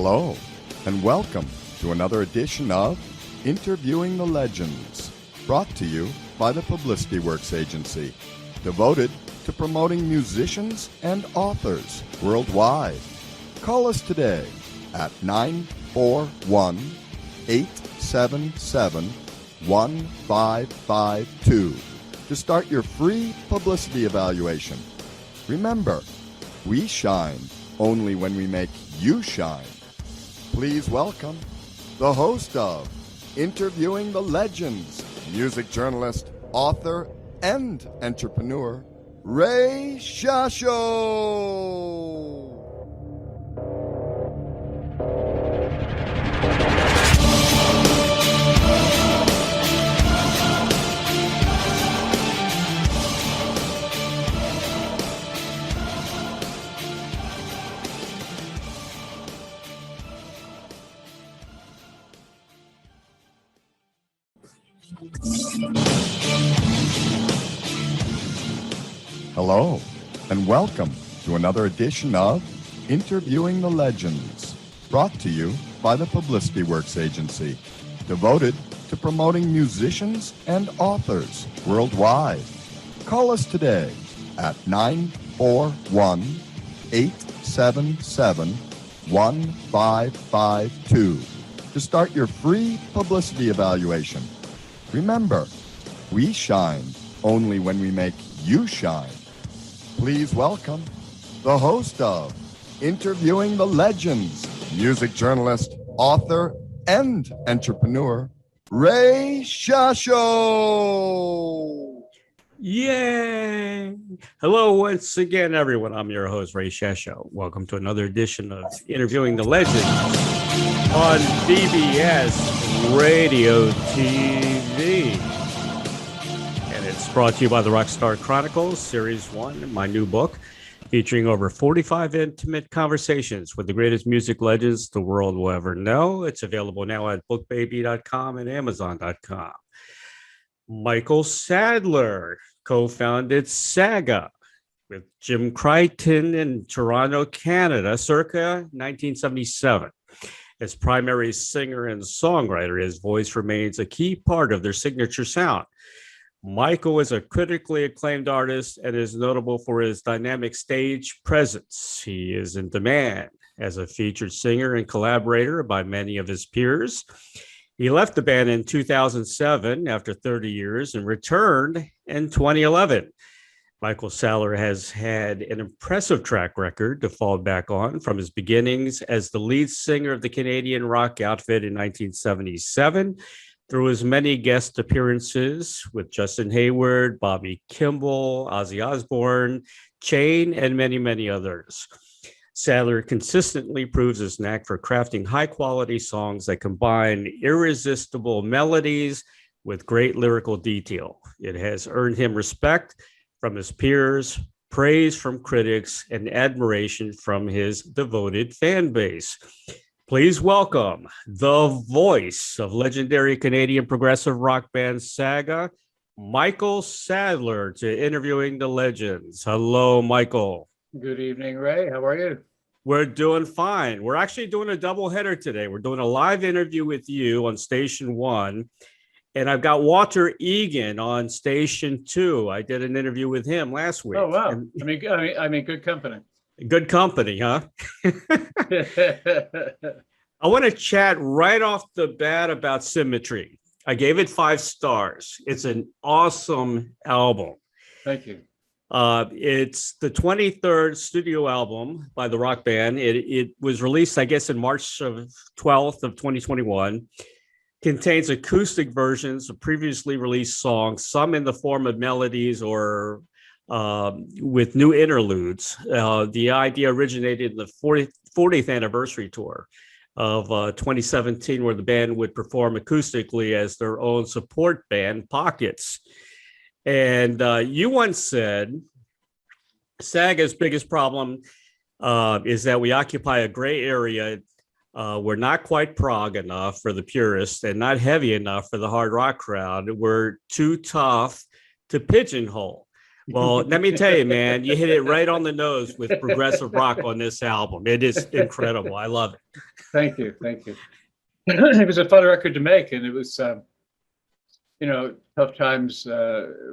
Hello, and welcome to another edition of Interviewing the Legends, brought to you by the Publicity Works Agency, devoted to promoting musicians and authors worldwide. Call us today at 941-877-1552 to start your free publicity evaluation. Remember, we shine only when we make you shine. Please welcome the host of Interviewing the Legends, music journalist, author, and entrepreneur, Ray Shasho. Hello, and welcome to another edition of Interviewing the Legends, brought to you by the Publicity Works Agency, devoted to promoting musicians and authors worldwide. Call us today at 941-877-1552 to start your free publicity evaluation. Remember, we shine only when we make you shine. Please welcome the host of Interviewing the Legends, music journalist, author, and entrepreneur, Ray Shasho. Yay! Hello once again, everyone. I'm your host, Ray Shasho. Welcome to another edition of Interviewing the Legends on BBS Radio TV. It's brought to you by the Rockstar Chronicles, Series 1, my new book, featuring over 45 intimate conversations with the greatest music legends the world will ever know. It's available now at bookbaby.com and amazon.com. Michael Sadler co-founded SAGA with Jim Crichton in Toronto, Canada, circa 1977. As primary singer and songwriter, his voice remains a key part of their signature sound. Michael is a critically acclaimed artist and is notable for his dynamic stage presence. He is in demand as a featured singer and collaborator by many of his peers. He left the band in 2007 after 30 years and returned in 2011. Michael Sadler has had an impressive track record to fall back on from his beginnings as the lead singer of the Canadian rock outfit in 1977 through his many guest appearances with Justin Hayward, Bobby Kimball, Ozzy Osbourne, Chain, and many, many others. Sadler consistently proves his knack for crafting high-quality songs that combine irresistible melodies with great lyrical detail. It has earned him respect from his peers, praise from critics, and admiration from his devoted fan base. Please welcome the voice of legendary Canadian progressive rock band SAGA, Michael Sadler, to Interviewing the Legends. Hello, Michael. Good evening, Ray. How are you? We're doing fine. We're actually doing a doubleheader today. We're doing a live interview with you on Station 1, and I've got Walter Egan on Station 2. I did an interview with him last week. Oh, wow. I mean, good company. Good company, huh? I want to chat right off the bat about Symmetry. I gave it 5 stars. It's an awesome album. Thank you. It's the 23rd studio album by the rock band. It was released, I guess, in March 12th of 2021. Contains acoustic versions of previously released songs, some in the form of melodies or with new interludes. The idea originated in the 40th anniversary tour of 2017, where the band would perform acoustically as their own support band, Pockets. And you once said, SAGA's biggest problem is that we occupy a gray area. We're not quite prog enough for the purists and not heavy enough for the hard rock crowd. We're too tough to pigeonhole. Well, let me tell you, man, you hit it right on the nose with progressive rock on this album. It is incredible. I love it. Thank you, thank you. It was a fun record to make, and it was, tough times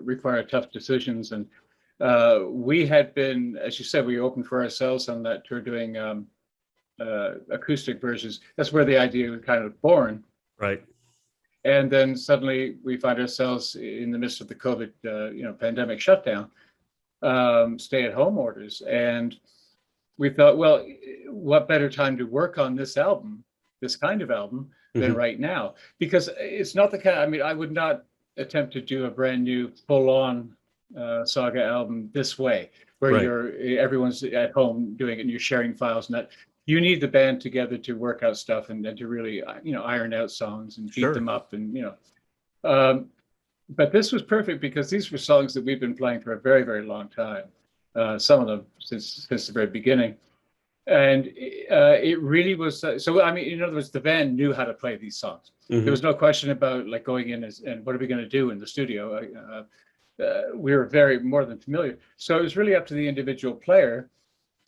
require tough decisions, and we had been, as you said, we opened for ourselves on that tour doing acoustic versions. That's where the idea was kind of born. Right. And then suddenly we find ourselves in the midst of the COVID, pandemic shutdown, stay-at-home orders, and we thought, well, what better time to work on this album, this kind of album, than right now? Because it's not the kind. I mean, I would not attempt to do a brand new, full-on SAGA album this way, where everyone's at home doing it and you're sharing files and that. You need the band together to work out stuff and to really, iron out songs and beat them up and, but this was perfect because these were songs that we've been playing for a very, very long time. Some of them since the very beginning. And it really was, so, I mean, in other words, the band knew how to play these songs. There was no question about like going in and what are we going to do in the studio? We were more than familiar. So it was really up to the individual player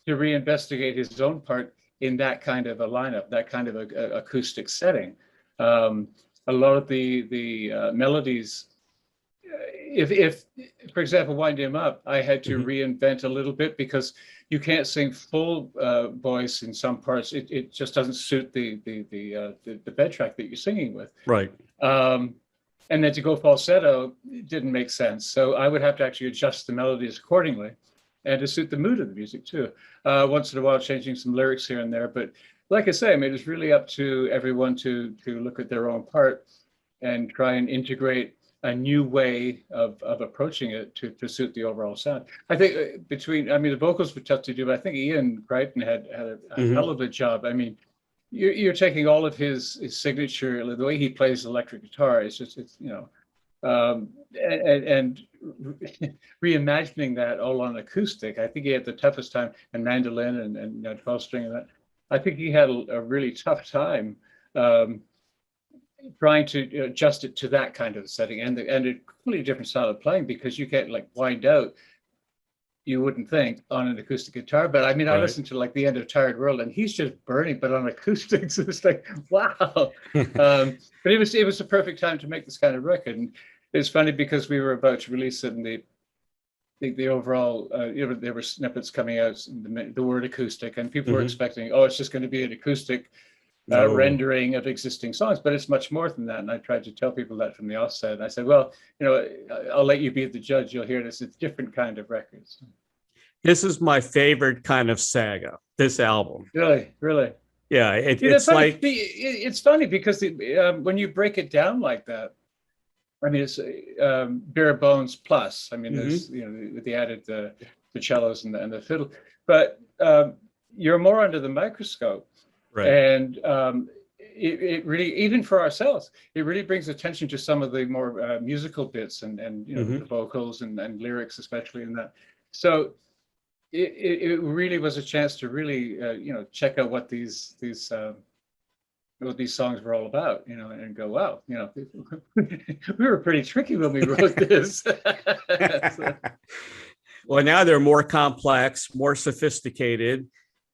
to reinvestigate his own part in that kind of a lineup, that kind of a acoustic setting. A lot of the melodies, if for example, Wind Him Up, I had to reinvent a little bit because you can't sing full voice in some parts. It just doesn't suit the bed track that you're singing with. Right. And then to go falsetto didn't make sense. So I would have to actually adjust the melodies accordingly and to suit the mood of the music too. Once in a while changing some lyrics here and there. But like I say, I mean, it's really up to everyone to look at their own part and try and integrate a new way of approaching it to suit the overall sound. I think the vocals were tough to do, but I think Ian Crichton had a hell of a job. I mean, you're taking all of his signature, the way he plays electric guitar, it's and reimagining that all on acoustic. I think he had the toughest time, and mandolin and 12 string and that. I think he had a really tough time trying to adjust it to that kind of setting and a completely different style of playing, because you can't like wind out, you wouldn't think, on an acoustic guitar. But I mean, I listened to like the end of Tired World and he's just burning, but on acoustics. It's like, wow. But it was the perfect time to make this kind of record. And it's funny because we were about to release it, and the overall, there were snippets coming out, the word acoustic, and people were expecting, it's just going to be an acoustic rendering of existing songs, but it's much more than that. And I tried to tell people that from the offset. And I said, well, I'll let you be the judge. You'll hear this. It's different kind of records. This is my favorite kind of SAGA, this album. Really? Yeah, it's like... It's funny because when you break it down like that, I mean, it's bare bones plus. I mean, there's they added the cellos and the fiddle, but you're more under the microscope, right? And it really, even for ourselves, it really brings attention to some of the more musical bits and the vocals and lyrics, especially in that. So it really was a chance to really check out what these songs were all about, and go, wow, we were pretty tricky when we wrote this. Well, now they're more complex, more sophisticated,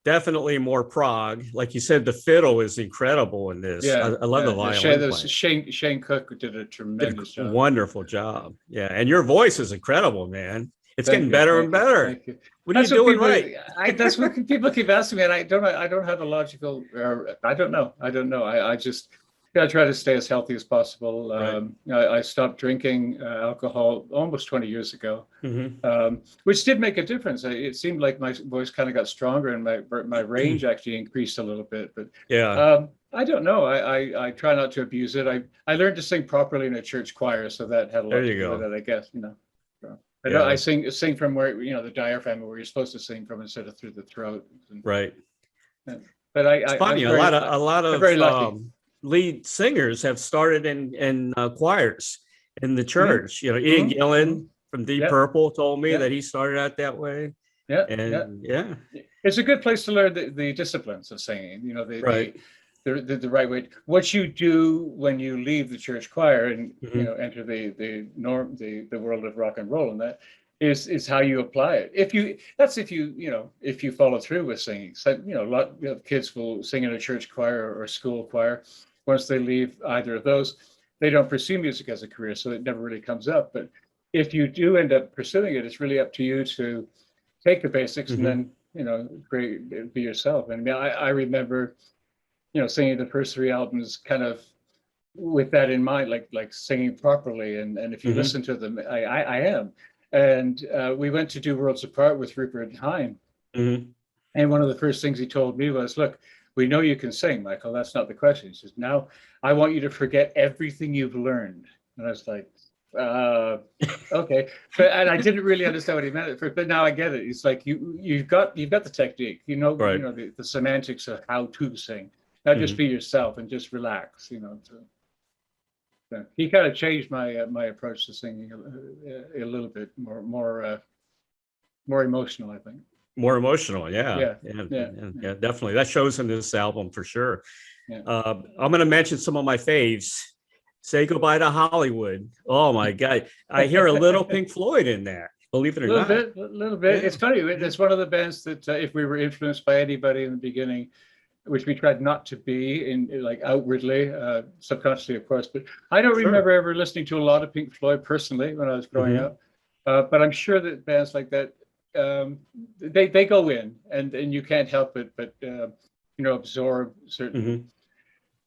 definitely more prog. Like you said, the fiddle is incredible in this. Yeah, I love the violin. Shane Cook did a tremendous job. Wonderful job. Yeah, and your voice is incredible, man. It's getting better and better. Thank you. What are you doing right? That's what people keep asking me, and I don't have a logical. I don't know. I just try to stay as healthy as possible. Right. I stopped drinking alcohol almost 20 years ago, which did make a difference. It seemed like my voice kind of got stronger, and my range actually increased a little bit. But I don't know. I try not to abuse it. I learned to sing properly in a church choir, so that had a lot to do with it, I guess. I sing from where the diaphragm, where you're supposed to sing from, instead of through the throat. Right. But it's funny. A lot of lead singers have started in choirs in the church. Ian Gillan from Deep Purple told me that he started out that way. It's a good place to learn the disciplines of singing. The right way. What you do when you leave the church choir and enter the world of rock and roll, and that is how you apply it. If you follow through with singing. So, a lot of kids will sing in a church choir or a school choir. Once they leave either of those, they don't pursue music as a career, so it never really comes up. But if you do end up pursuing it, it's really up to you to take the basics and then, be yourself. And I remember, singing the first 3 albums kind of with that in mind, like singing properly. And if you listen to them, I am. And we went to do Worlds Apart with Rupert Hine. And one of the first things he told me was, look, we know you can sing, Michael. That's not the question. He says, now I want you to forget everything you've learned. And I was like, okay. And I didn't really understand what he meant at first, but now I get it. It's like you've got the technique, right. The semantics of how to sing. Now just be yourself and just relax, So he kind of changed my my approach to singing a little bit more emotional, I think. More emotional, yeah, definitely. That shows in this album for sure. Yeah. I'm going to mention some of my faves. Say Goodbye to Hollywood. Oh my God, I hear a little Pink Floyd in there. Believe it or not, a little bit. Yeah. It's funny. It's one of the bands that if we were influenced by anybody in the beginning, which we tried not to be in like outwardly, subconsciously, of course. But I don't remember ever listening to a lot of Pink Floyd personally when I was growing up. But I'm sure that bands like that, they go in and you can't help it but absorb certain.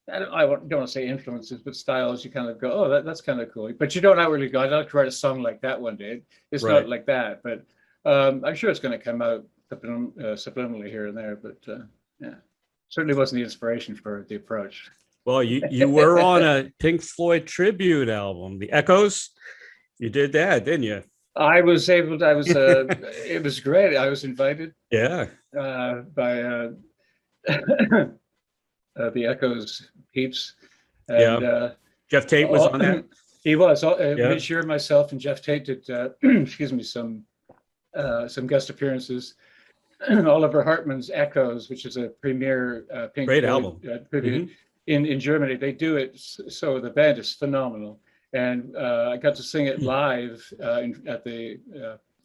I don't want to say influences, but styles. You kind of go, oh, that's kind of cool. But you don't outwardly go, I'd like to write a song like that one day. It's not like that, but I'm sure it's going to come out subliminally here and there. But certainly wasn't the inspiration for the approach. Well, you were on a Pink Floyd tribute album, The Echoes. You did that, didn't you? I was able to. It was great. I was invited. Yeah. By the Echoes peeps. And, Jeff Tate was on that. He was. Mitch, myself, and Jeff Tate did. Excuse me, some guest appearances. Oliver Hartman's Echoes, which is a premier Pink Great Floyd album tribute in Germany. They do it so the band is phenomenal. And I got to sing it live at the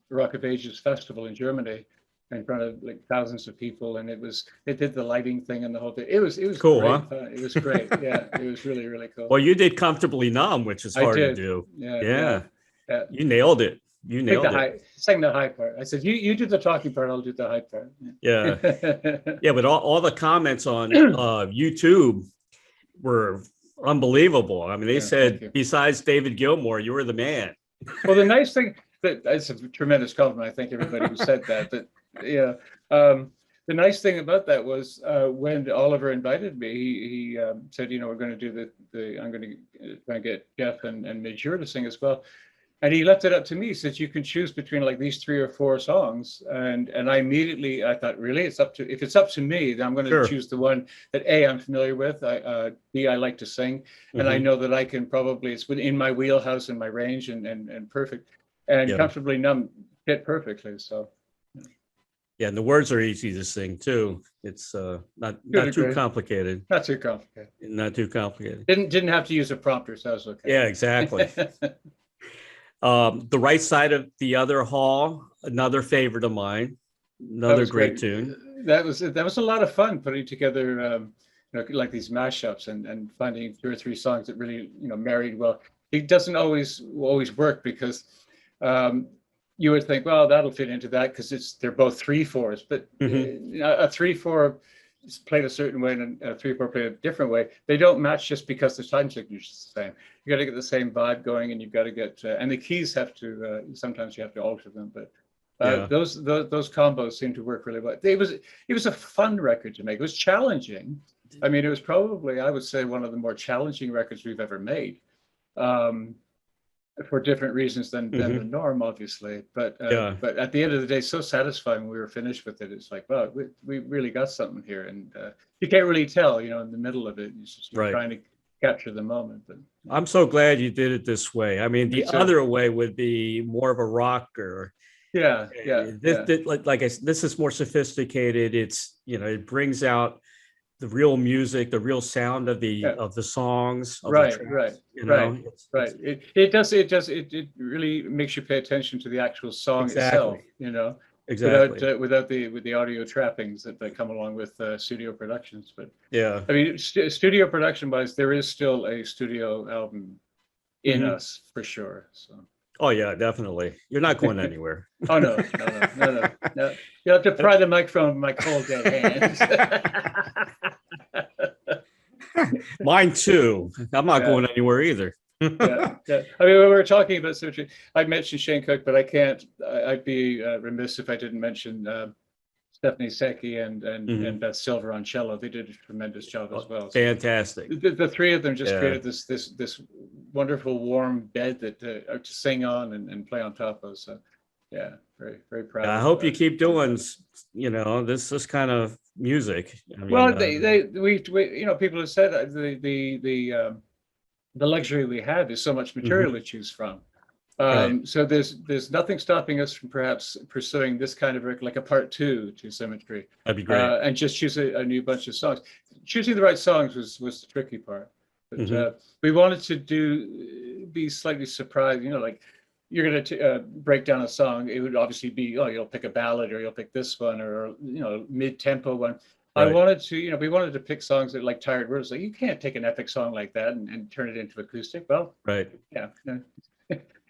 Rock of Ages festival in Germany in front of like thousands of people, and they did the lighting thing and the whole thing. It was cool, great. huh? It was great. Yeah, it was really, really cool. Well, you did Comfortably Numb, which is hard to do. Yeah. You nailed it. You nailed it. Sang the high part. I said, you do the talking part, I'll do the high part. Yeah. Yeah, but all the comments on YouTube were unbelievable. I mean, they said, besides David Gilmour, you were the man. Well, the nice thing, that's a tremendous compliment. I thank everybody who said that. The nice thing about that was when Oliver invited me, he said, we're going to do I'm going to try and get Jeff and Midge to sing as well. And he left it up to me. He said, you can choose between like these 3 or 4 songs. And I thought, really, if it's up to me, then I'm going to choose the one that A, I'm familiar with, B, I like to sing. And I know that I can it's within my wheelhouse and my range and perfect. And Comfortably Numb fit perfectly. So. Yeah, and the words are easy to sing too. It's not too complicated. Not too complicated. Not too complicated. Didn't have to use a prompter, so that was okay. Yeah, exactly. The Right Side of the Other Hall, another favorite of mine. Another great tune. That was a lot of fun putting together like these mashups and finding 2 or 3 songs that really married well. It doesn't always work because you would think, well, that'll fit into that because they're both 3/4s, but a 3/4 is played a certain way and a 3/4 played a different way. They don't match just because the time signature is the same. You got to get the same vibe going, and you've got to get and the keys have to. Sometimes you have to alter them, but those combos seem to work really well. It was a fun record to make. It was challenging. I mean, it was probably, I would say, one of the more challenging records we've ever made. For different reasons than the norm, obviously, but at the end of the day, so satisfying when we were finished with it. It's like, wow, we really got something here, and you can't really tell, in the middle of it. You're trying to capture the moment. But I'm so glad you did it this way. I mean, the other way would be more of a rocker. Like I said, this is more sophisticated. It's it brings out the real music, the real sound of the songs, of the tracks, right. It really makes you pay attention to the actual song itself, Exactly. without the audio trappings that come along with studio productions. But yeah, I mean, studio production wise, there is still a studio album in us for sure. So. Oh yeah, definitely. You're not going anywhere. Oh no. You have to pry the microphone with my cold dead hands. Mine too. I'm not going anywhere either. I mean, when we were talking about Symmetry, I mentioned Shane Cook, but I can't. I'd be remiss if I didn't mention Stephanie Secchi and Beth Silver on cello. They did a tremendous job as well. Fantastic. So the three of them just created this wonderful warm bed that to sing on and play on top of. So yeah, very very proud. I hope you keep doing this kind of music. I mean, well, we people have said that the luxury we have is so much material to choose from. So there's nothing stopping us from perhaps pursuing this kind of like a part 2 to Symmetry. That'd be great. And just choose a new bunch of songs. Choosing the right songs was the tricky part. But we wanted to be slightly surprised. Like you're going to break down a song. It would obviously be you'll pick a ballad or you'll pick this one or mid-tempo one. Right. I wanted to, we wanted to pick songs that like Tired Words. Like you can't take an epic song like that and turn it into acoustic. Well, right. Yeah.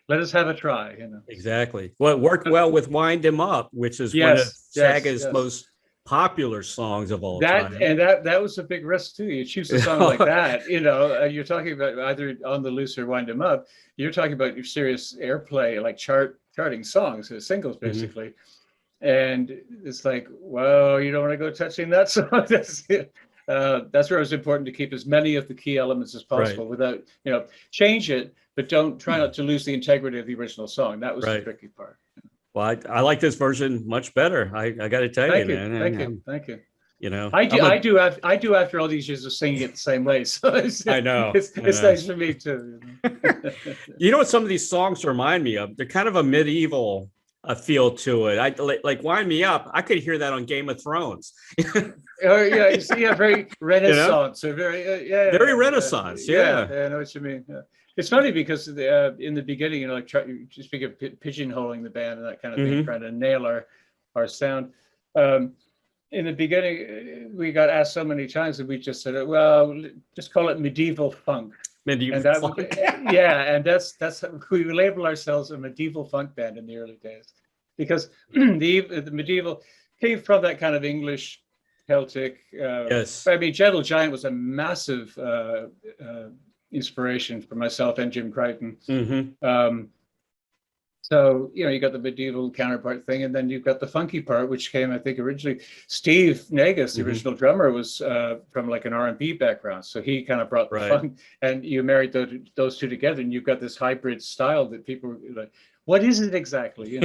Let us have a try, Exactly. Well, it worked well with Wind 'Em Up, which is one of SAGA's most popular songs of all time. And that was a big risk too. You choose a song like that, you're talking about either On the Loose or Wind 'Em Up. You're talking about your serious airplay, like charting songs, singles basically. And it's like, well, you don't want to go touching that song. That's where it was important to keep as many of the key elements as possible without, change it, but try not to lose the integrity of the original song. That was the tricky part. Well, I like this version much better. I got to tell you, man. Thank you. I do after all these years of singing it the same way. So I know it's nice for me too. You know what some of these songs remind me of? They're kind of a medieval feel to it. I like Wind Me Up. I could hear that on Game of Thrones. Very Renaissance. Or very very Renaissance. Yeah, I know what you mean. Yeah. It's funny because in the beginning, just speak of pigeonholing the band and that kind of thing, trying to nail our sound. In the beginning, we got asked so many times that we just said, well, just call it medieval funk. Funk. And that's we label ourselves a medieval funk band in the early days, because the medieval came from that kind of English Celtic. I mean, Gentle Giant was a massive inspiration for myself and Jim Crichton. So, you got the medieval counterpart thing, and then you've got the funky part, which came, I think, originally. Steve Negus, the original drummer, was from like an R&B background. So he kind of brought the funk, and you married those two together, and you've got this hybrid style that people are like, what is it exactly?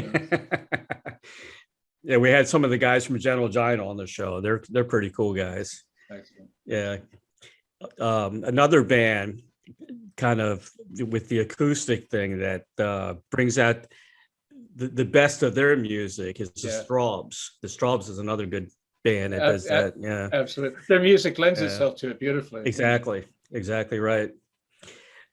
Yeah, we had some of the guys from Gentle Giant on the show. They're pretty cool guys. Excellent. Yeah. Another band kind of with the acoustic thing that brings out the best of their music is the Straubs. The Straubs is another good band that does that. Yeah, absolutely. Their music lends itself to it beautifully. Exactly right.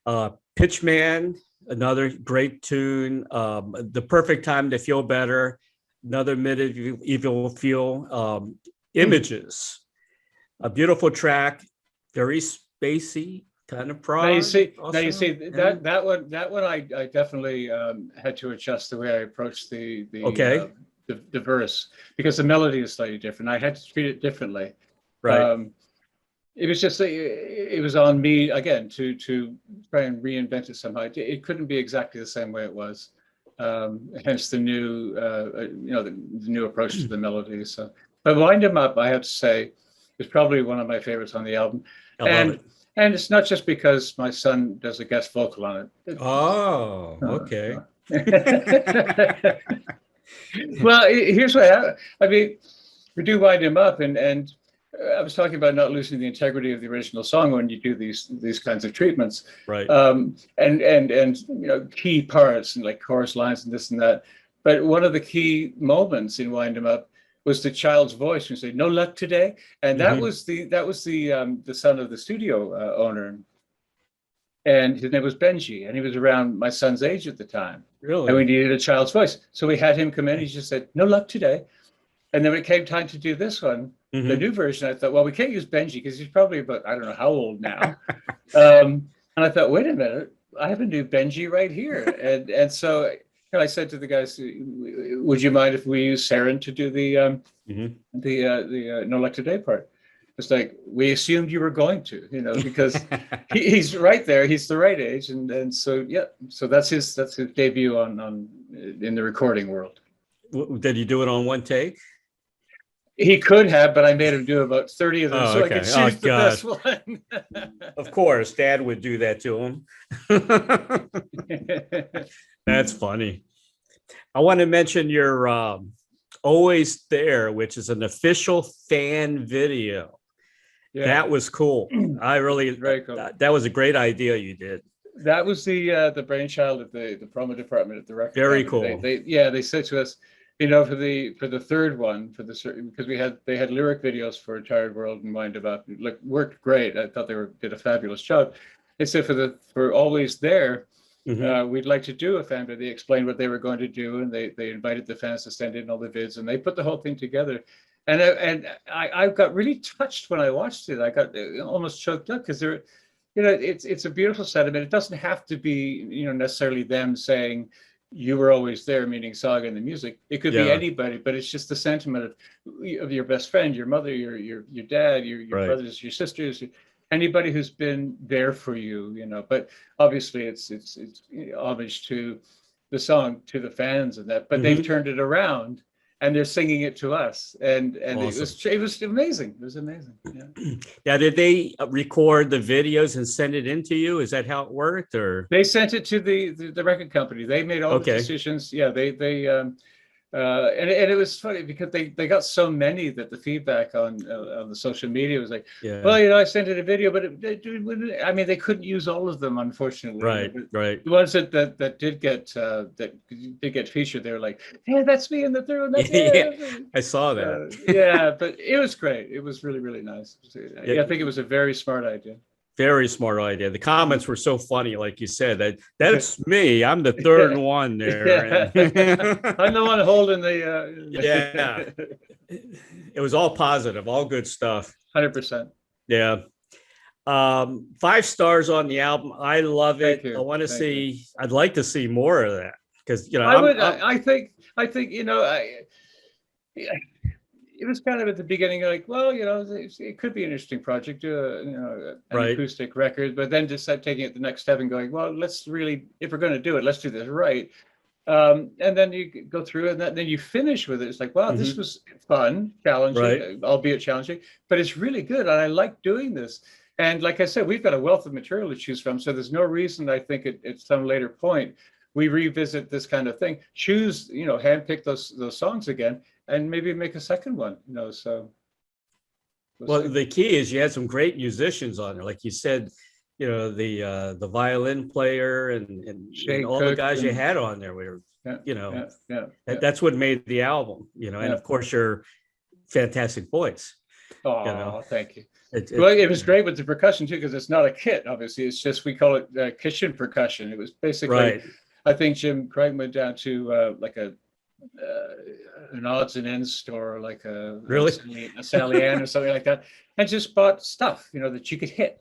Pitchman, another great tune. The Perfect Time to Feel Better, another medieval feel. Images, a beautiful track, very spacey. Kind of prog. Now you see that one I definitely had to adjust the way I approached the verse, because the melody is slightly different. I had to treat it differently. Right. It was just it was on me again to try and reinvent it somehow. It couldn't be exactly the same way it was. Hence the new the new approach to the melody. So, but Wind 'Em Up, I have to say, is probably one of my favorites on the album. I love it. And it's not just because my son does a guest vocal on it. Oh, okay. Well, here's what I mean. We do Wind 'Em Up, and I was talking about not losing the integrity of the original song when you do these kinds of treatments, right? And key parts and like chorus lines and this and that. But one of the key moments in Wind 'Em Up was the child's voice. You say, "No luck today," and that was the son of the studio owner, and his name was Benji, and he was around my son's age at the time. Really? And we needed a child's voice, so we had him come in. He just said, "No luck today," and then when it came time to do this one, the new version, I thought, well, we can't use Benji because he's probably about, I don't know how old now. And I thought, wait a minute, I have a new Benji right here, and so I said to the guys, "Would you mind if we use Saren to do the No Luck Today part?" It's like, we assumed you were going to, because he's right there. He's the right age, and so yeah. So that's his debut on in the recording world. Did you do it on one take? He could have, but I made him do about 30 of them, so okay. I could choose the best one. Of course, Dad would do that to him. That's funny. I want to mention your Always There, which is an official fan video. Yeah. That was cool. I really, very cool. That was a great idea you did. That was the brainchild of the promo department at the record. Very cool. They said to us, for the third one, because they had lyric videos for Tired World and Wind Up, worked great. I thought they did a fabulous job. They said for Always There, we'd like to do a fan video. They explained what they were going to do, and they invited the fans to send in all the vids, and they put the whole thing together. And I got really touched when I watched it. I got almost choked up because it's a beautiful sentiment. It doesn't have to be necessarily them saying you were always there, meaning Saga and the music. It could be anybody, but it's just the sentiment of your best friend, your mother, your dad, your brothers, your sisters, anybody who's been there for you. But obviously it's homage to the song, to the fans and that. But they've turned it around. And they're singing it to us, and awesome. It was amazing. It was amazing. Yeah. Yeah. Did they record the videos and send it in to you? Is that how it worked, or they sent it to the record company? They made all the decisions. Yeah. And it was funny because they got so many that the feedback on the social media was like, well, I sent it a video, but they couldn't use all of them, unfortunately. Right. The ones that did get featured, they were like, yeah, that's me in the third one. Yeah, I saw that. But it was great. It was really, really nice. I think it was a very smart idea. Very smart idea. The comments were so funny, like you said, that's me. I'm the third one there. I'm the one holding the. It was all positive, all good stuff. 100%. Yeah. 5 stars on the album. I love it. I want to see. I'd like to see more of that because I think it was kind of at the beginning, like, well, it could be an interesting project, do an acoustic record, but then just taking it the next step and going, well, let's really, if we're going to do it, let's do this right. And then you go through and then you finish with it. It's like, wow, this was fun, challenging, albeit challenging, but it's really good. And I like doing this. And like I said, we've got a wealth of material to choose from. So there's no reason, I think, at some later point, we revisit this kind of thing, choose, handpick those songs again, and maybe make a second one, so. Well, the key is you had some great musicians on there. Like you said, the violin player and all the guys you had on there were, that's what made the album, and of course your fantastic voice. Oh, thank you. It was great with the percussion too, because it's not a kit, obviously. It's just, we call it kitchen percussion. It was basically, I think Jim Crichton went down to like an odds and ends store, like a Sally Ann or something like that, and just bought stuff that you could hit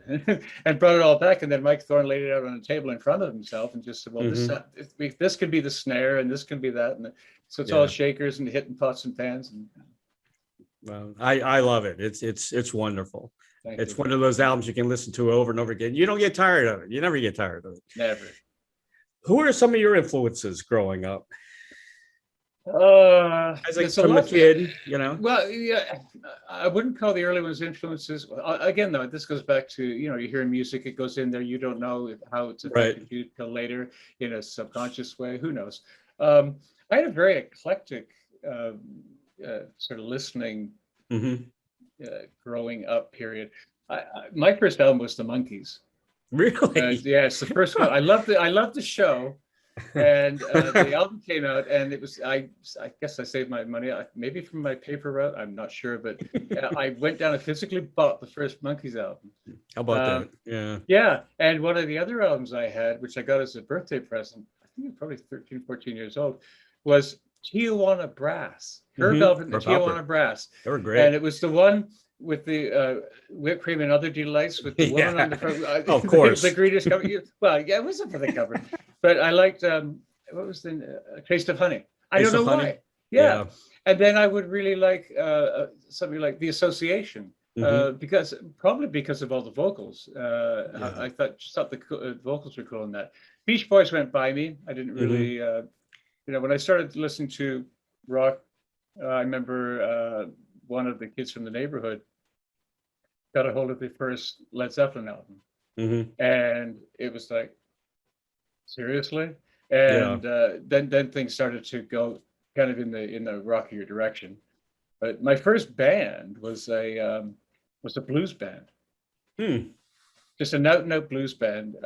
and brought it all back. And then Mike Thorne laid it out on a table in front of himself and just said, well, this could be the snare and this can be that, and so it's all shakers and hitting pots and pans. And well, I love it. It's wonderful. It's one of those albums you can listen to over and over again. You don't get tired of it. You never get tired of it. Never. Who are some of your influences growing up? As from a kid, Well, yeah, I wouldn't call the early ones influences. Again, though, this goes back to, you're hearing music, it goes in there, you don't know how it's affected you till later in a subconscious way. Who knows? I had a very eclectic sort of listening growing up period. My first album was the Monkees. Really? Yeah, it's the first one. I loved the show. And the album came out, and it was I guess I saved my money, maybe from my paper route, I'm not sure, but I went down and physically bought the first Monkees album. How about that? Yeah. Yeah, and one of the other albums I had, which I got as a birthday present, I think it was probably 13, 14 years old, was Tijuana Brass. Herb Alpert and the Tijuana Brass. They were great. And it was the one with the whipped cream and other delights with the woman on the front. Of course. The greatest cover. Well, yeah, it wasn't for the cover. But I liked, what was the Taste of Honey? I don't know why. Yeah. And then I would really like something like The Association. Because of all the vocals. I thought the vocals were cool in that. Beach Boys went by me. I didn't really, when I started listening to rock, I remember one of the kids from the neighborhood got a hold of the first Led Zeppelin album, and it was like, seriously. And then things started to go kind of in the rockier direction. But my first band was a blues band. Just an out-and-out blues band.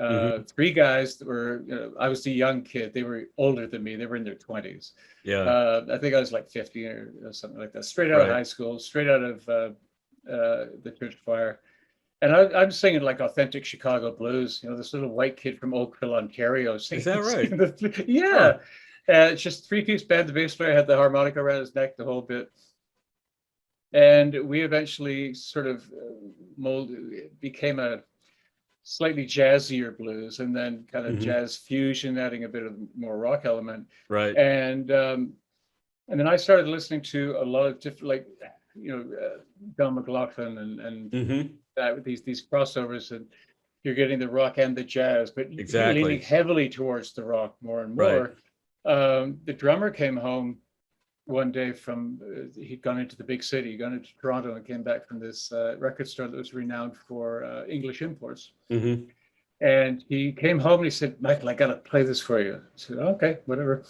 3 guys that were, I was the young kid. They were older than me. They were in their 20s. I think I was like 50 or something like that. Straight out of high school, straight out of the church choir. And I'm singing like authentic Chicago blues. This little white kid from Oakville, Ontario. Singing, is that right? Yeah. It's just 3-piece band. The bass player had the harmonica around his neck, the whole bit. And we eventually sort of became a slightly jazzier blues, and then kind of jazz fusion, adding a bit of more rock element. Right. And then I started listening to a lot of different, like, Don McLaughlin and these crossovers, and you're getting the rock and the jazz, but leaning heavily towards the rock more and more. The drummer came home one day from, he'd gone into the big city, he'd gone into Toronto, and came back from this record store that was renowned for English imports. And he came home and he said, "Michael, I got to play this for you." I said, "Okay, whatever."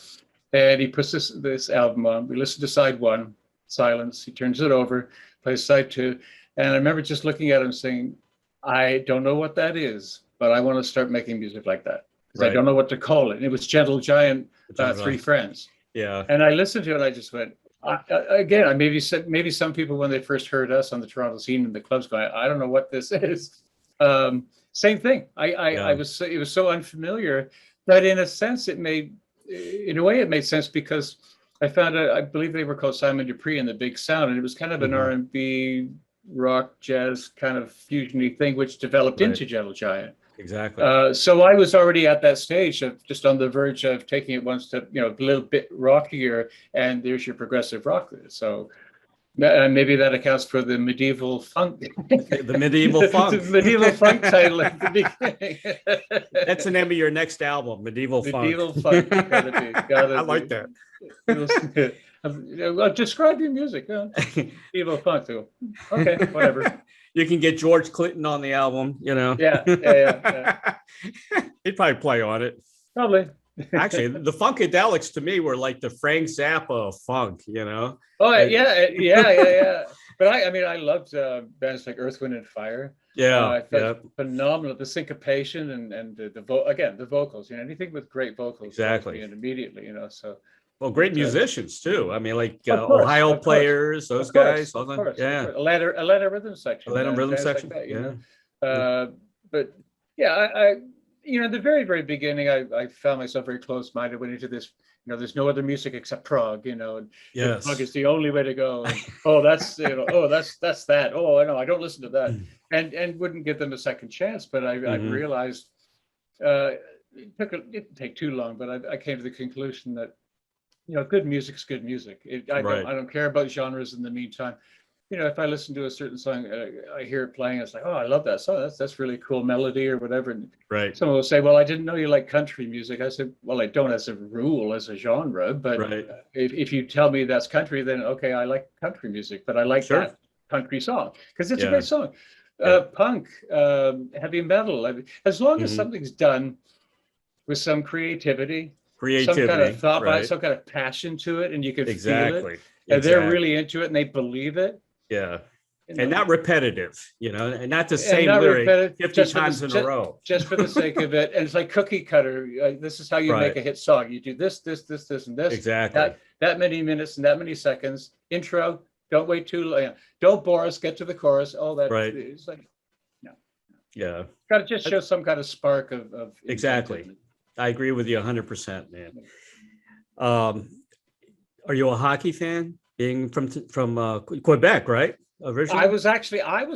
And he puts this album on. We listened to side 1, silence. He turns it over, plays side 2. And I remember just looking at him saying, "I don't know what that is, but I want to start making music like that. Because I don't know what to call it." And it was Gentle Giant, 3 Friends. Yeah. And I listened to it and I just went, again, maybe some people when they first heard us on the Toronto scene in the clubs going, "I don't know what this is." Same thing. It was so unfamiliar that in a sense it made sense, because I found out, I believe they were called Simon Dupree and the Big Sound, and it was kind of an R&B rock jazz kind of fusion-y thing, which developed into Gentle Giant. Exactly. So I was already at that stage of just on the verge of taking it one step, a little bit rockier, and there's your progressive rock. So maybe that accounts for the medieval funk. The medieval funk. The medieval funk title at the beginning. That's the name of your next album, Medieval Funk. Medieval Funk. I like that. Well, describe your music. Medieval funk too. Okay, whatever. You can get George Clinton on the album, Yeah. He'd probably play on it. Probably. Actually, the Funkadelics to me were like the Frank Zappa of funk, Oh, yeah. But I loved bands like Earth, Wind and Fire. I thought phenomenal. The syncopation and the vocals. Anything with great vocals. Exactly. And immediately, so. Well, great musicians too. Ohio Players, those guys. Atlanta Rhythm Section. Rhythm Section. Like that, But yeah, in the very, very beginning, I found myself very close-minded. Went into this, there's no other music except prog, and prog is the only way to go. And, that's that. Oh, I know, I don't listen to that, and wouldn't give them a second chance. But I realized it didn't take too long, but I came to the conclusion that good music's good music. I don't care about genres in the meantime. If I listen to a certain song, I hear it playing, it's like, oh, I love that song. That's really cool melody or whatever. And someone will say, "Well, I didn't know you like country music." I said, "Well, I don't as a rule, as a genre, but if you tell me that's country, then okay, I like country music, but I like that country song because it's a great song." Punk, heavy metal, as long as something's done with some creativity, some kind of thought, some kind of passion to it, and you can feel it, and they're really into it and they believe it. Yeah. And not repetitive, and not the and same not lyric repetitive, 50 just times in a row. just for the sake of it. And it's like cookie cutter. This is how you make a hit song. You do this, this, this, this, and this. Exactly. That many minutes and that many seconds. Intro. Don't wait too long. Don't bore us. Get to the chorus. All that. Right. It's like, no. Yeah. Got to just show some kind of spark of exactly. I agree with you 100%, man. Are you a hockey fan? Being from Quebec, right? Originally? I was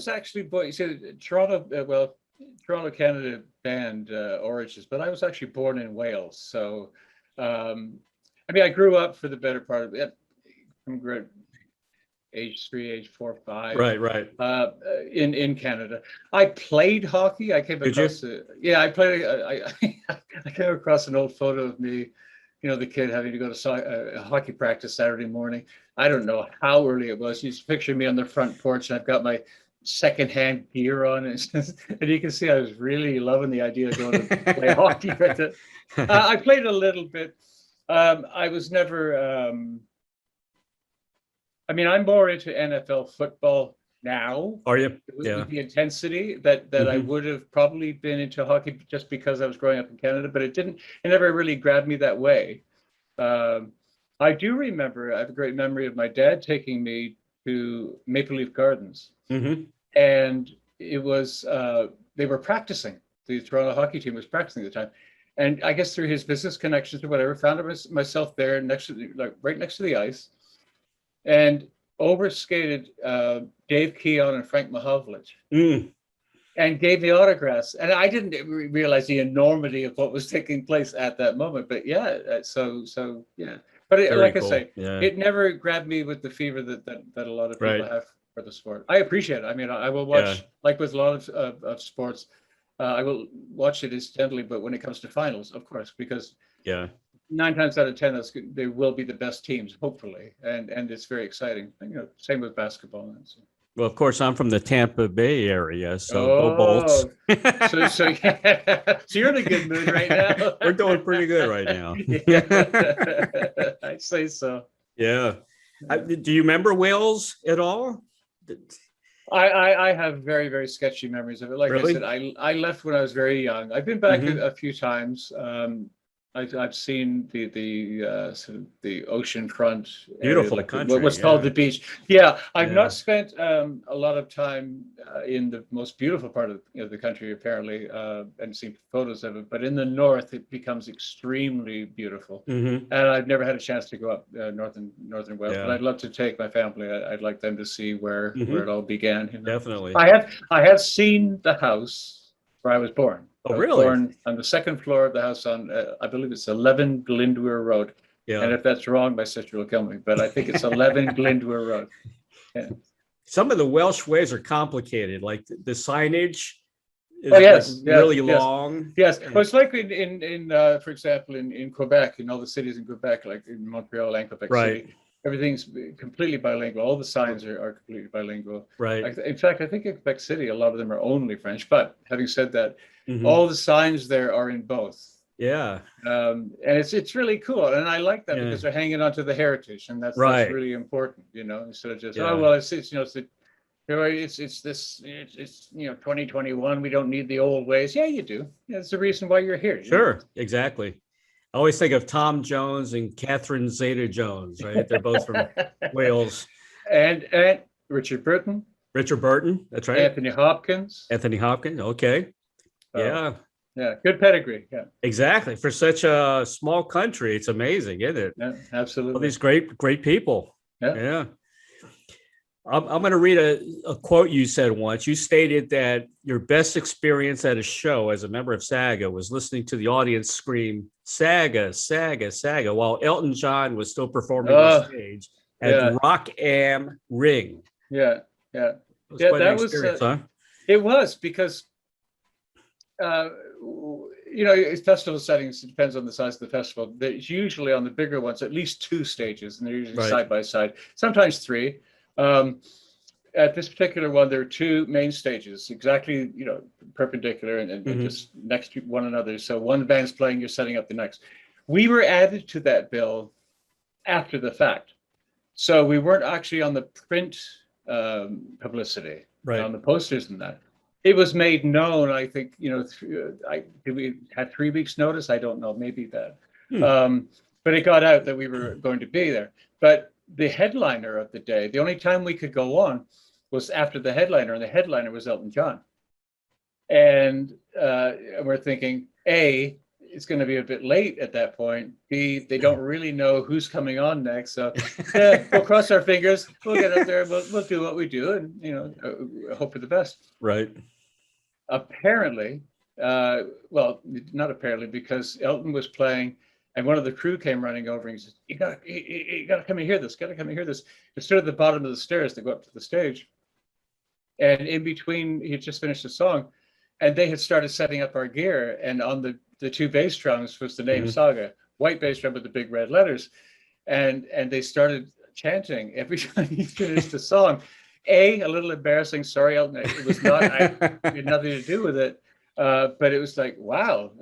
actually born. You see, Toronto, Toronto, Canada band origins, but I was actually born in Wales. So, I grew up for the better part of it, from age 3, age 4, 5. Right. In Canada, I played hockey. I came across. I played. I came across an old photo of me. The kid having to go to a hockey practice Saturday morning. I don't know how early it was. You just picture me on the front porch, and I've got my secondhand gear on, and you can see I was really loving the idea of going to play hockey. I played a little bit. I was never. I'm more into NFL football now. Are you? With the intensity that I would have probably been into hockey just because I was growing up in Canada, but it never really grabbed me that way. I do remember, I have a great memory of my dad taking me to Maple Leaf Gardens. And it was, they were practicing. The Toronto hockey team was practicing at the time. And I guess through his business connections or whatever, found myself there right next to the ice. And overskated Dave Keon and Frank Mahovlich and gave me autographs. And I didn't realize the enormity of what was taking place at that moment. But yeah, so yeah. But like cool. I say, it never grabbed me with the fever that a lot of people have for the sport. I appreciate it. I will watch, like with a lot of sports, I will watch it incidentally, but when it comes to finals, of course, because 9 times out of 10, they will be the best teams, hopefully, and it's very exciting. Same with basketball. Well, of course, I'm from the Tampa Bay area, so go Bolts. so you're in a good mood right now. We're doing pretty good right now. I'd say so. Yeah. Do you remember Wales at all? I have very, very sketchy memories of it. Like really? I said, I left when I was very young. I've been back a few times. I've seen sort of the ocean front, beautiful country, what's called the beach. I've not spent a lot of time in the most beautiful part of the country, apparently, and seen photos of it. But in the north, it becomes extremely beautiful, and I've never had a chance to go up northern Wales. But I'd love to take my family. I'd like them to see where it all began. Definitely. I have seen the house where I was born. Oh, really? Born on the second floor of the house on, I believe it's 11 Glyndwr Road. Yeah. And if that's wrong, my sister will kill me. But I think it's 11 Glyndwr Road. Yeah. Some of the Welsh ways are complicated, like the signage is really long. Yes. Well, it's like in for example, in Quebec, in all the cities in Quebec, like in Montreal and Quebec City. Everything's completely bilingual. All the signs are completely bilingual. Right. In fact, I think in Quebec City, a lot of them are only French. But having said that, all the signs there are in both. Yeah. And it's really cool, and I like that because they're hanging on to the heritage, and that's really important. Instead of just it's 2021. We don't need the old ways. Yeah, you do. That's the reason why you're here. Sure. Exactly. I always think of Tom Jones and Catherine Zeta-Jones, right? They're both from Wales. And Richard Burton. Richard Burton, that's right. Anthony Hopkins. Okay. Yeah. Yeah, good pedigree. Yeah. Exactly. For such a small country, it's amazing, isn't it? Yeah, absolutely. All these great people. Yeah. I'm going to read a quote you said once. You stated that your best experience at a show as a member of SAGA was listening to the audience scream, "SAGA, SAGA, SAGA," while Elton John was still performing on stage at Rock Am Ring. Yeah. That was huh? It was because, festival settings, it depends on the size of the festival. There's usually on the bigger ones, at least 2 stages, and they're usually side by side, sometimes 3. At this particular one, there are 2 main stages, exactly, perpendicular and just next to one another. So one band's playing, you're setting up the next. We were added to that bill after the fact. So we weren't actually on the print publicity Right. on the posters and that. It was made known, I think, did we had 3 weeks notice? I don't know, maybe that. But it got out that we were going to be there. But the headliner of the day, the only time we could go on was after the headliner, and the headliner was Elton John. And we're thinking, A, it's going to be a bit late at that point. B, they don't really know who's coming on next. So yeah, we'll cross our fingers. We'll get up there. We'll do what we do, and hope for the best. Right. Apparently, well, not apparently, because Elton was playing, and one of the crew came running over and he said, "You gotta come and hear this. Gotta come and hear this." It stood at the bottom of the stairs to go up to the stage, and in between, he had just finished the song, and they had started setting up our gear, and on the 2 bass drums was the name SAGA, white bass drum with the big red letters, and they started chanting every time he finished the song. A little embarrassing. Sorry, Elton. It was not. It had nothing to do with it. But it was like, wow,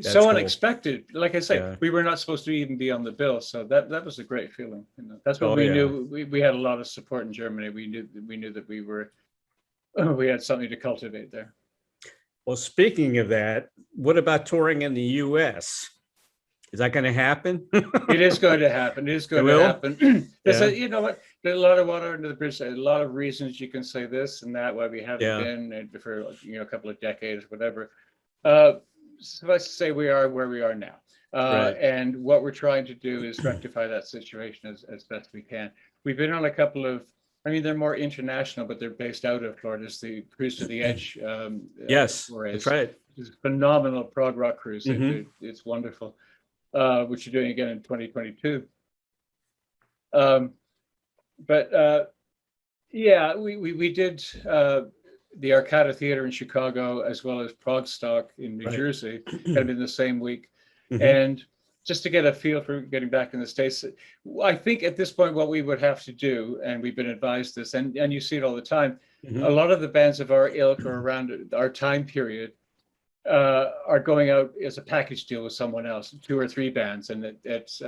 so cool. Unexpected. Like I say, we were not supposed to even be on the bill, so that was a great feeling. That's what we knew. We had a lot of support in Germany. We knew that we had something to cultivate there. Well, speaking of that, what about touring in the U.S.? Is that going to happen? It is going to happen. It is going to happen. You know what? There's a lot of water under the bridge. There's a lot of reasons you can say this and that, why we haven't been for a couple of decades, whatever. Suffice to say, we are where we are now. And what we're trying to do is rectify that situation as best we can. We've been on a couple of, they're more international, but they're based out of Florida. It's the Cruise to the Edge. Yes, that's right. It's a phenomenal prog rock cruise. It's wonderful. Which you're doing again in 2022. We did the Arcada Theater in Chicago, as well as Progstock in New Jersey, kind of in the same week. And just to get a feel for getting back in the States, I think at this point what we would have to do, and we've been advised this, and you see it all the time, a lot of the bands of our ilk or around our time period are going out as a package deal with someone else, 2 or 3 bands, and it's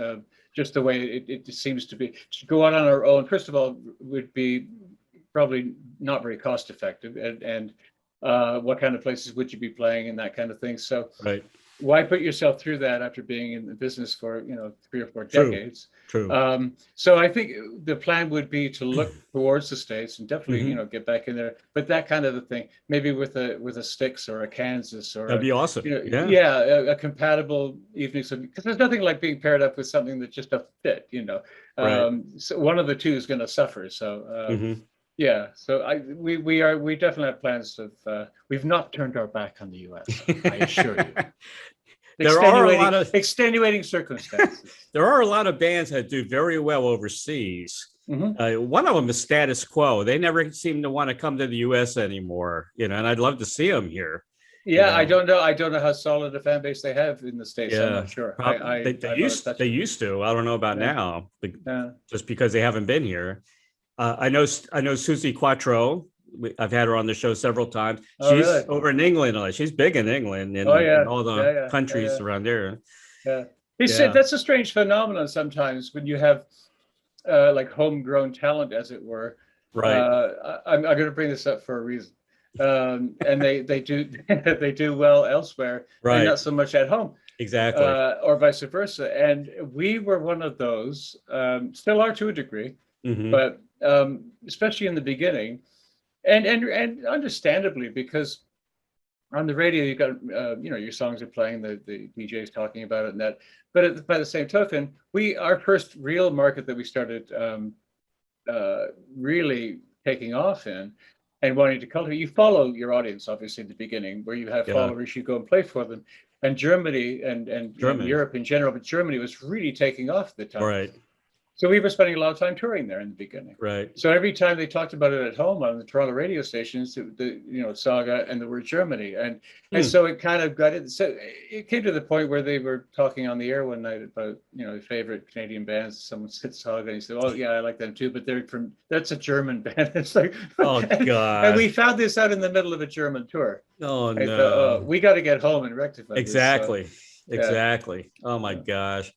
just the way it seems to be. To go out on our own, first of all, would be probably not very cost effective, and what kind of places would you be playing and that kind of thing. So why put yourself through that after being in the business for 3 or 4 decades? True. So I think the plan would be to look towards the States and definitely get back in there. But that kind of a thing, maybe with a Styx or a Kansas or that'd be awesome. A compatible evening. Because there's nothing like being paired up with something that just doesn't fit. So one of the two is going to suffer. So. Yeah, so we definitely have plans of. We've not turned our back on the U.S. I assure you. There are a lot of extenuating circumstances. There are a lot of bands that do very well overseas. One of them is Status Quo. They never seem to want to come to the U.S. anymore, and I'd love to see them here. Yeah, I don't know how solid a fan base they have in the States. I'm not sure. They used to. I don't know about now, just because they haven't been here. I know Susie Quattro. I've had her on the show several times. She's over in England. She's big in England and all the countries around there. Yeah. That's a strange phenomenon sometimes when you have like homegrown talent, as it were. Right. I'm going to bring this up for a reason. And they do well elsewhere, and not so much at home. Exactly. Or vice versa. And we were one of those, still are to a degree, but especially in the beginning, and understandably, because on the radio you got your songs are playing, the DJ's talking about it and that. But by the same token, our first real market that we started really taking off in and wanting to cultivate, you follow your audience obviously in the beginning, where you have followers, you go and play for them. And Germany and Europe in general, but Germany was really taking off at the time. Right. So we were spending a lot of time touring there in the beginning. Right. So every time they talked about it at home on the Toronto radio stations, SAGA and the word Germany, and so it kind of got it. So it came to the point where they were talking on the air one night about favorite Canadian bands. Someone said SAGA, and he said, "Oh yeah, I like them too, but that's a German band." It's like, oh god. And we found this out in the middle of a German tour. Oh no. Thought, we got to get home and rectify exactly. This, Exactly. Oh my gosh.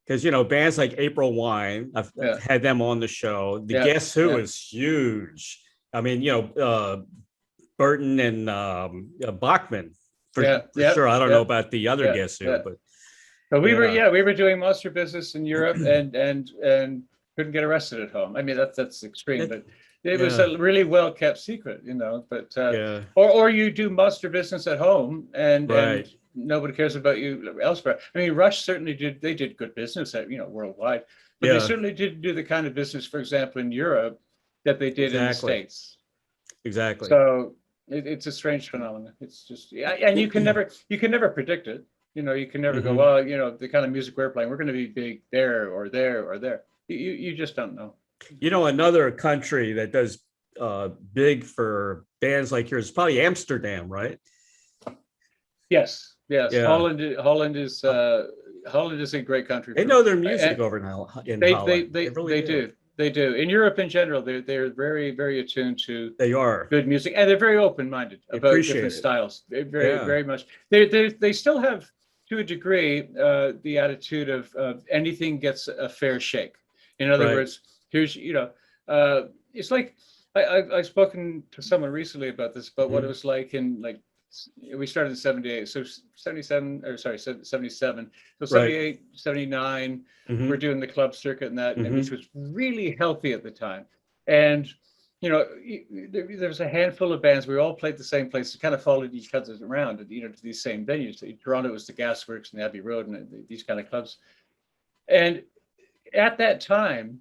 because bands like April Wine, I've had them on the show. The Guess Who is huge. I mean, Burton and Bachman for sure. I don't know about the other Guess Who, but we were doing Monster Business in Europe and couldn't get arrested at home. I mean, that's extreme, but it was a really well kept secret, But or you do Monster Business at home and nobody cares about you elsewhere. I mean, Rush certainly did. They did good business at worldwide, but they certainly didn't do the kind of business, for example, in Europe that they did in the States. Exactly. So it's a strange phenomenon. It's just and you can never predict it. You can never go, well, the kind of music we're playing, we're going to be big there or there or there. You just don't know. Another country that does big for bands like yours is probably Amsterdam, right? Yes. Yeah. Holland is a great country. They know their music over in Holland. They do. In Europe in general, they're very, very attuned to good music, and they're very open-minded about different styles. They're very much. They still have, to a degree, the attitude of anything gets a fair shake. In other words, here's it's like I've spoken to someone recently about this, about what it was like in we started in 78, so 77, or sorry, 77. So 78, 79, we're doing the club circuit and that, and which was really healthy at the time. And, there was a handful of bands. We all played the same places, kind of followed each other around, to these same venues. In Toronto was the Gasworks and Abbey Road and these kind of clubs. And at that time,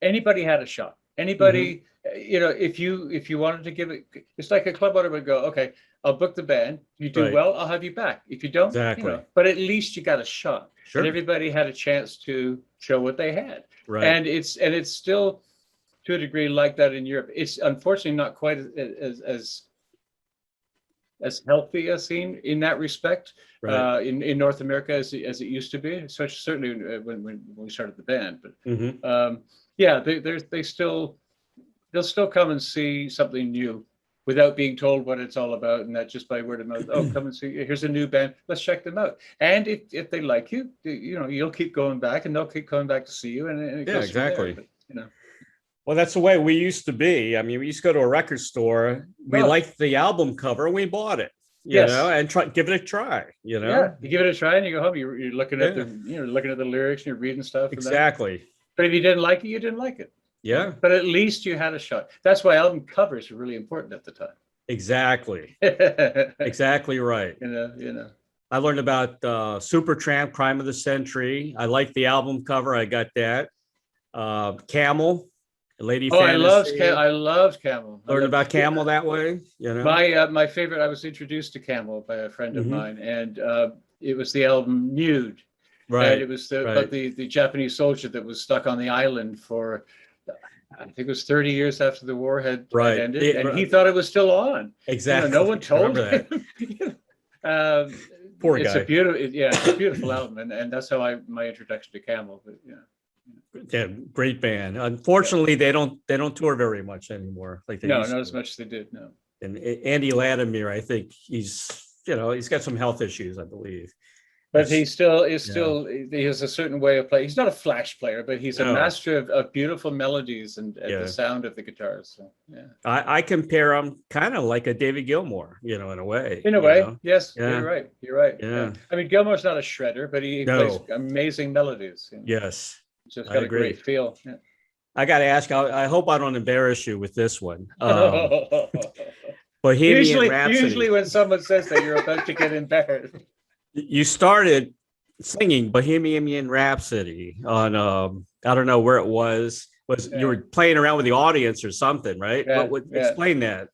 anybody had a shot. Anybody, if you wanted to give it, it's like a club owner would go, okay, I'll book the band. If you do well, I'll have you back. If you don't, but at least you got a shot. Sure. And everybody had a chance to show what they had. Right. And it's still, to a degree, like that in Europe. It's unfortunately not quite as healthy a scene in that respect in North America as it used to be, especially certainly when we started the band. But they'll still come and see something new without being told what it's all about, and that just by word of mouth. Oh, come and see. Here's a new band. Let's check them out. And if they like you, you'll keep going back, and they'll keep coming back to see you. And it goes exactly. From there, but, Well, that's the way we used to be. I mean, we used to go to a record store. We liked the album cover, and we bought it. You know, and give it a try. You give it a try, and you go home. You're looking at looking at the lyrics, and you're reading stuff. Exactly. But if you didn't like it, you didn't like it. Yeah. But at least you had a shot. That's why album covers were really important at the time. Exactly. Exactly right. I learned about Supertramp, Crime of the Century. I like the album cover. I got that. Camel, Lady Fantasy. I loved Camel. Learned about Camel that way. My favorite. I was introduced to Camel by a friend of mine, and it was the album Nude. Right. And it was about the Japanese soldier that was stuck on the island for, I think it was 30 years after the war had ended, and he thought it was still on. Exactly. No one told him. Poor guy. It's a beautiful album, and that's how my introduction to Camel. But yeah, great band. Unfortunately, they don't tour very much anymore. Like not as much as they did. No. And Andy Latimer, I think he's got some health issues, I believe. But he still he has a certain way of playing. He's not a flash player, but he's a master of beautiful melodies and the sound of the guitars. So, I compare him kind of like a David Gilmour, in a way. In a way, yes, you're right. You're right. Yeah. I mean, Gilmour's not a shredder, but he plays amazing melodies. Yes. He's just got a great feel. Yeah. I got to ask, I hope I don't embarrass you with this one. Bohemian Rhapsody. Usually when someone says that, you're about to get embarrassed. You started singing Bohemian Rhapsody on I don't know where it was. You were playing around with the audience or something, right? Explain that.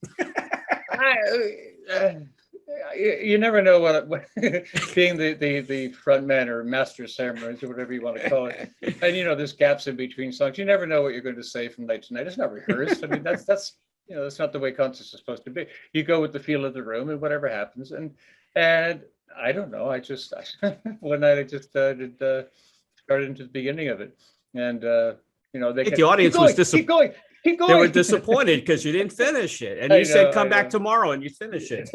You never know what being the front man or master of ceremonies or whatever you want to call it. And there's gaps in between songs. You never know what you're going to say from night to night. It's not rehearsed. I mean, that's that's not the way concerts are supposed to be. You go with the feel of the room and whatever happens. And I don't know. One night I just started into the beginning of it, and the audience was disappointed. Keep going. They were disappointed because you didn't finish it, and you said come back tomorrow, and you finish it.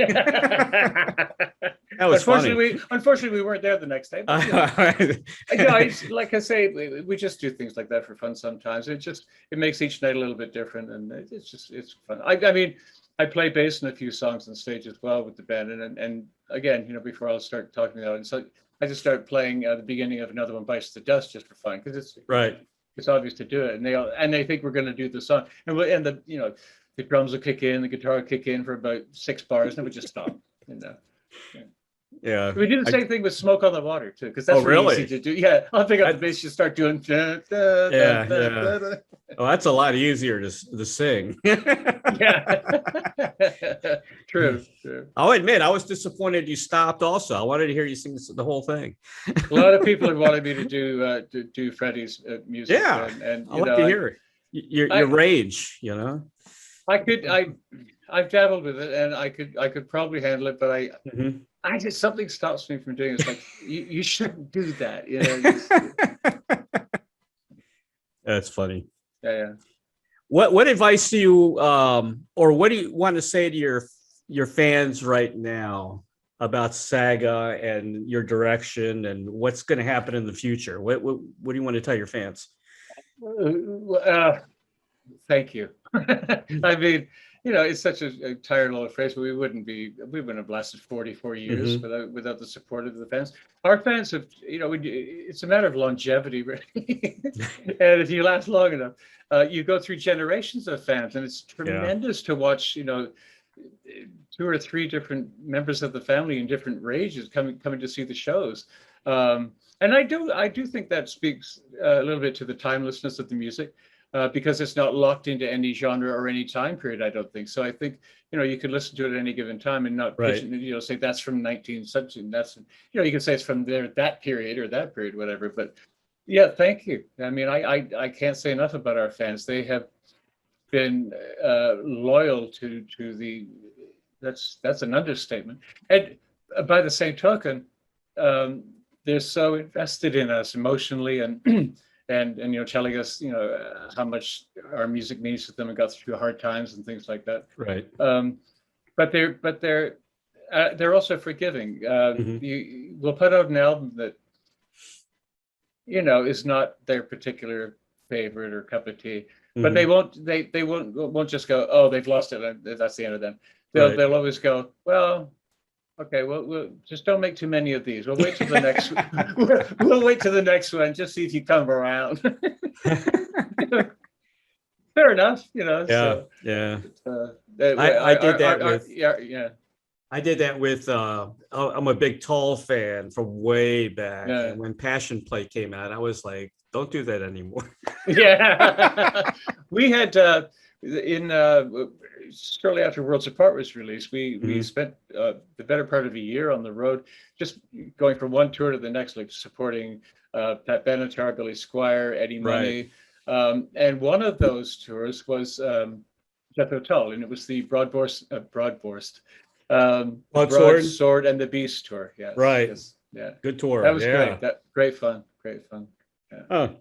That was funny. Unfortunately, we weren't there the next day. But, like I say, we just do things like that for fun sometimes. It makes each night a little bit different, and it's fun. I mean, I play bass in a few songs on stage as well with the band, and again, before I'll start talking about it, so I just start playing the beginning of Another One Bites the Dust just for fun, because it's right. It's obvious to do it, and they think we're going to do the song, and the drums will kick in, the guitar will kick in for about 6 bars, and we just stop. Yeah. We do the same thing with Smoke on the Water too, because that's really easy to do. Yeah, I'll pick up the bass, you start doing. Oh, that's a lot easier to sing. Yeah. True. I'll admit, I was disappointed you stopped. Also, I wanted to hear you sing the whole thing. A lot of people have wanted me to do Freddie's music. Yeah, and I'd like to hear it. Your range, I've dabbled with it, and I could probably handle it, but I just, something stops me from doing it. It's like you shouldn't do that. That's funny. Yeah. What advice do you or what do you want to say to your fans right now about SAGA and your direction and what's going to happen in the future? What do you want to tell your fans? Thank you. I mean, it's such a tired little phrase, but we wouldn't have lasted 44 years without the support of the fans. Our fans have, it's a matter of longevity, really. And if you last long enough, you go through generations of fans, and it's tremendous to watch, 2 or 3 different members of the family in different ranges coming to see the shows. And I do think that speaks a little bit to the timelessness of the music. Because it's not locked into any genre or any time period, I don't think. So I think, you can listen to it at any given time and not say that's from 19 such, and that's, you can say it's from that period or that period, whatever. But yeah, thank you. I mean, I can't say enough about our fans. They have been loyal to the, that's an understatement. And by the same token, they're so invested in us emotionally and telling us how much our music means to them and got through hard times and things like that. Right. But they're also forgiving. We'll put out an album that is not their particular favorite or cup of tea, but they won't just go, oh, they've lost it, that's the end of them. They'll always go, well, okay, well, we'll just don't make too many of these. We'll wait till the next. We'll wait till the next one. Just see if you come around. Fair enough, Yeah, so, yeah. I did that with. Yeah. I did that with. I'm a big Tall fan from way back. Yeah. And when Passion Play came out, I was like, don't do that anymore. Yeah. We had shortly after Worlds Apart was released, we spent the better part of a year on the road, just going from one tour to the next, like supporting Pat Benatar, Billy Squire, Eddie Money. And one of those tours was Jethro Tull, and it was the Broadborsed Broadsword and the Beast tour. Yeah. Right. Yeah. Good tour. That was great. Great fun. Yeah. Oh.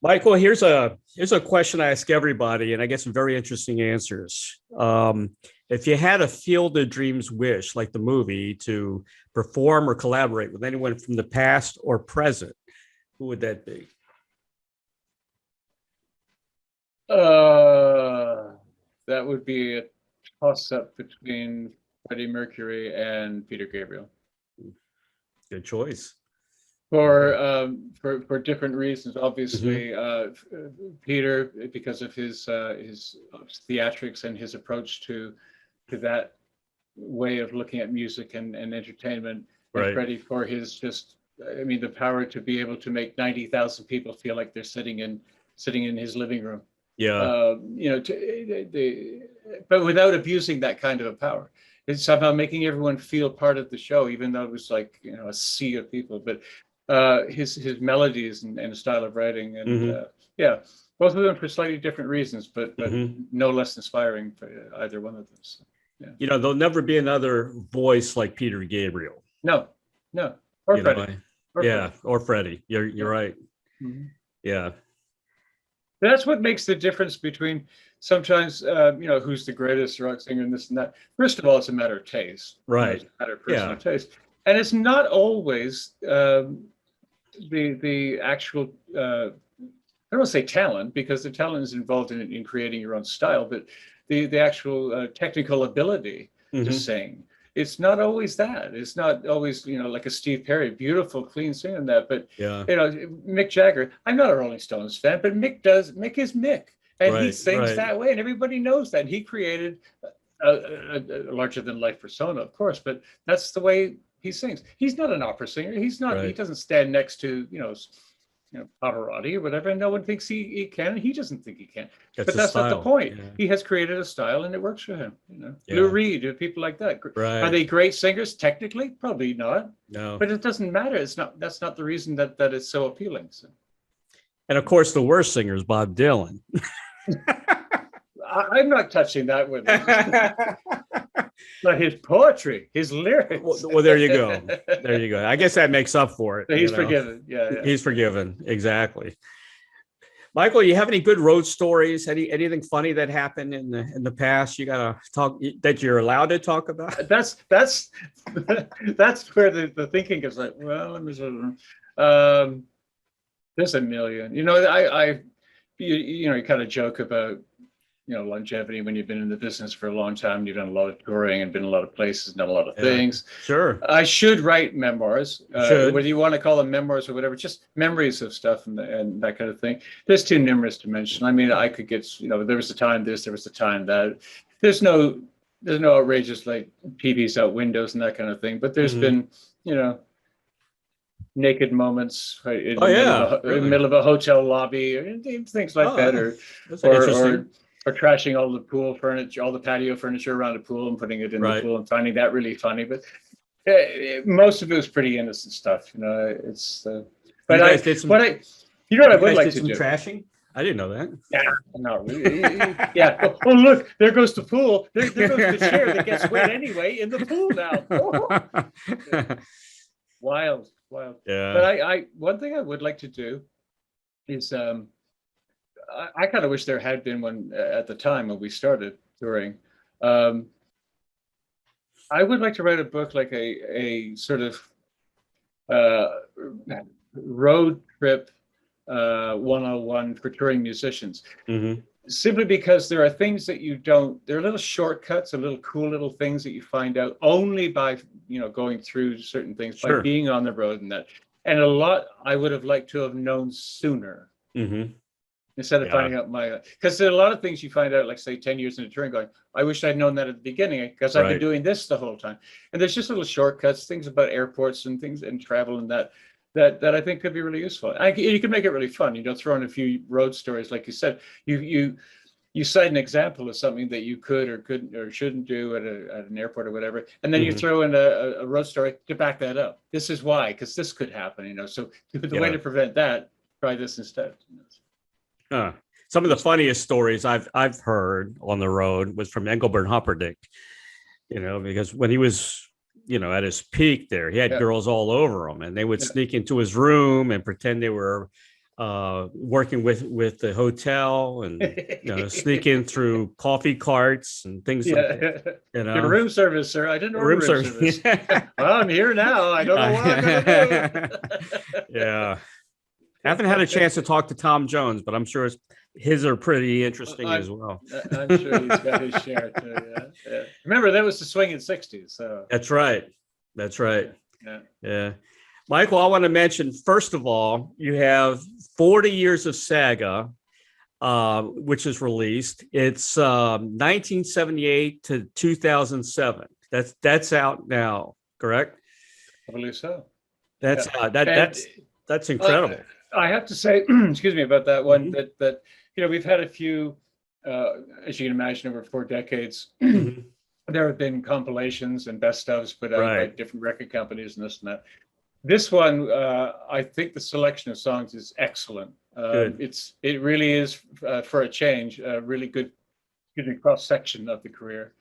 Michael, here's a question I ask everybody, and I get some very interesting answers. If you had a Field of Dreams wish, like the movie, to perform or collaborate with anyone from the past or present, who would that be? That would be a toss-up between Freddie Mercury and Peter Gabriel. Good choice. For different reasons, obviously, Peter, because of his theatrics and his approach to that way of looking at music and entertainment, and Freddie for his the power to be able to make 90,000 people feel like they're sitting in his living room. Yeah. But without abusing that kind of a power. It's somehow making everyone feel part of the show, even though it was like a sea of people. But his melodies and style of writing, and both of them for slightly different reasons, but no less inspiring for either one of them. So, yeah. There'll never be another voice like Peter Gabriel. No, or Freddie. Or Freddie. You're right. Yeah. That's what makes the difference between sometimes, who's the greatest rock singer and this and that. First of all, it's a matter of taste. Right. It's a matter of personal taste. And it's not always the actual, I don't want to say talent, because the talent is involved in creating your own style, but the actual technical ability to sing. It's not always that. It's not always, like a Steve Perry, beautiful, clean singing that. But, Mick Jagger, I'm not a Rolling Stones fan, but Mick is Mick. And he sings that way, and everybody knows that. He created a larger than life persona, of course, but that's the way he sings. He's not an opera singer. He's not. He doesn't stand next to Pavarotti or whatever, and no one thinks he can, and he doesn't think he can. But that's not the point. He has created a style, and it works for him. Lou Reed, people like that. Are they great singers? Technically, probably not. No. But it doesn't matter. It's not. That's not the reason that it's so appealing. So. And of course, the worst singer is Bob Dylan. I'm not touching that with him. But his poetry, his lyrics. Well, there you go. There you go. I guess that makes up for it. He's forgiven. Yeah. He's forgiven. Exactly. Michael, you have any good road stories? Anything funny that happened in the past? You gotta talk that you're allowed to talk about. That's where the thinking is like. Well, let me sort of. There's a million. You kind of joke about. Longevity when you've been in the business for a long time, you've done a lot of touring and been in a lot of places, done a lot of things. Sure. I should write memoirs, whether you want to call them memoirs or whatever, just memories of stuff and that kind of thing. There's too numerous to mention. I mean, I could get, there was a time this, there was a time that. There's no outrageous like TVs out windows and that kind of thing, but there's been, naked moments in the middle of a hotel lobby, or things like that, or trashing all the pool furniture, all the patio furniture around the pool and putting it in the pool and finding that really funny. But most of it was pretty innocent stuff, It's but I would like to do trashing. I didn't know that. Yeah, not really. Yeah. Oh, look, there goes the pool. There goes the chair that gets wet anyway in the pool now. Oh. Wild. Yeah. But I one thing I would like to do is I kind of wish there had been one at the time when we started touring. I would like to write a book like a sort of road trip 101 for touring musicians. Simply because there are things that there are little shortcuts, and little cool little things that you find out only by, going through certain things, by being on the road and that. And a lot I would have liked to have known sooner. Instead of finding out because there are a lot of things you find out, like say 10 years into touring, going, I wish I'd known that at the beginning because I've been doing this the whole time. And there's just little shortcuts, things about airports and things and travel and that I think could be really useful. You can make it really fun. Throw in a few road stories, like you said. You cite an example of something that you could or couldn't or shouldn't do at an airport or whatever, and then you throw in a road story to back that up. This is why, because this could happen. So the way to prevent that, try this instead. Some of the funniest stories I've heard on the road was from Engelbert Humperdinck. Because when he was at his peak there, he had girls all over him, and they would sneak into his room and pretend they were working with the hotel, and sneak in through coffee carts and things like that. Your room service, sir. I didn't order room service. Well, I'm here now. I don't know what I'm gonna do. Yeah. I haven't had a chance to talk to Tom Jones, but I'm sure his are pretty interesting as well. I'm sure he's got his share too. Yeah. Remember, that was the swinging 60s. So That's right. Yeah. Michael, I want to mention, first of all, you have 40 years of SAGA, which is released. It's 1978 to 2007. That's out now, correct? I believe so. That's that's incredible. I have to say, excuse me about that one, that we've had a few, as you can imagine, over 4 decades. There have been compilations and best ofs put out by different record companies and this and that. This one, I think the selection of songs is excellent. It really is, for a change, a really good cross section of the career.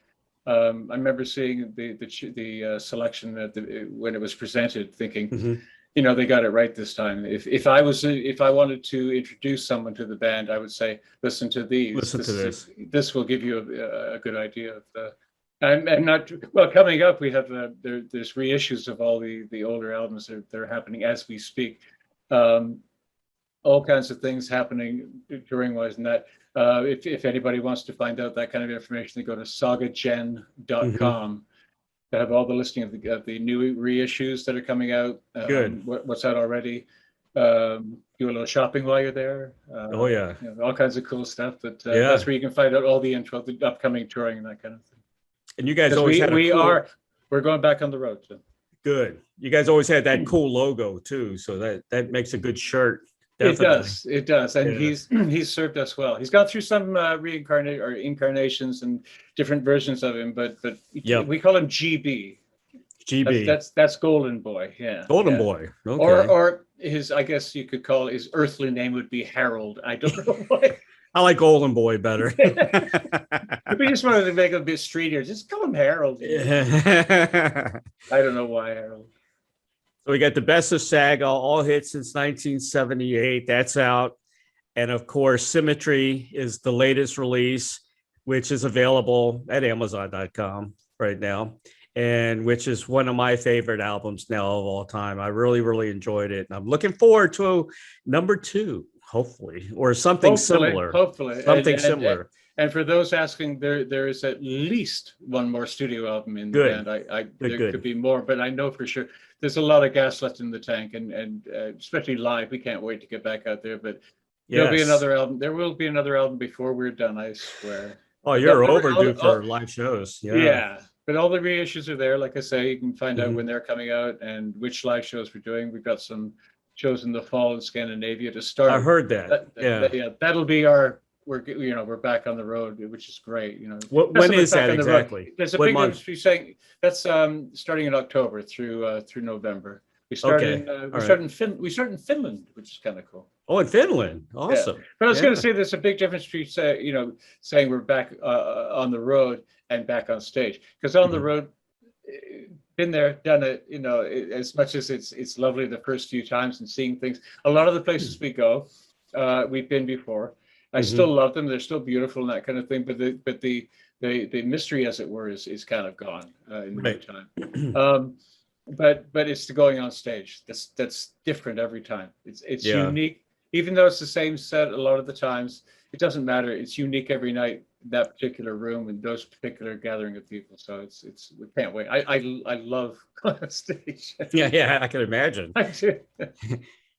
I remember seeing the selection when it was presented, thinking. They got it right this time. If I wanted to introduce someone to the band, I would say, listen to these. Listen to this. This will give you a good idea of And not well. Coming up, we have there's reissues of all the older albums that are happening as we speak. All kinds of things happening touring-wise, and that. If anybody wants to find out that kind of information, they go to sagagen.com. They have all the listing of the new reissues that are coming out. Good. What's out already? Do a little shopping while you're there. Oh yeah. All kinds of cool stuff. But that's where you can find out all the info, the upcoming touring and that kind of thing. And you guys always we're going back on the road. So. Good. You guys always had that cool logo too, so that makes a good shirt. Definitely. It does, and he's served us well. He's gone through some incarnations and different versions of him, but we call him GB. GB. That's Golden Boy. Yeah. Golden Boy. Okay. Or his, I guess you could call his earthly name would be Harold. I don't know why. I like Golden Boy better. We just wanted to make him a bit streetier. Just call him Harold. I don't know why Harold. So we got the best of SAGA, all hits since 1978. That's out. And of course, Symmetry is the latest release, which is available at Amazon.com right now, and which is one of my favorite albums now of all time. I really, really enjoyed it. And I'm looking forward to number 2, hopefully, or something similar. Hopefully. Something similar. And for those asking, there is at least one more studio album in the band. There could be more, but I know for sure there's a lot of gas left in the tank, and especially live. We can't wait to get back out there. But there'll be another album. There will be another album before we're done, I swear. Oh, you're overdue for live shows. Yeah. But all the reissues are there. Like I say, you can find out when they're coming out and which live shows we're doing. We've got some shows in the fall in Scandinavia to start. I heard that. That'll be our. We're back on the road, which is great. When is that exactly? There's a big difference. We're saying that's starting in October through November. We start in Finland, which is kind of cool. Oh, in Finland, awesome. Yeah. But I was going to say there's a big difference between saying we're back on the road and back on stage, because on the road, been there, done it. As much as it's lovely the first few times and seeing things. A lot of the places we go, we've been before. I still love them. They're still beautiful and that kind of thing. But the mystery, as it were, is kind of gone in the meantime. But it's the going on stage. That's different every time. It's unique, even though it's the same set a lot of the times. It doesn't matter. It's unique every night. That particular room and those particular gathering of people. So it's we can't wait. I love going on stage. Yeah, I can imagine. I do.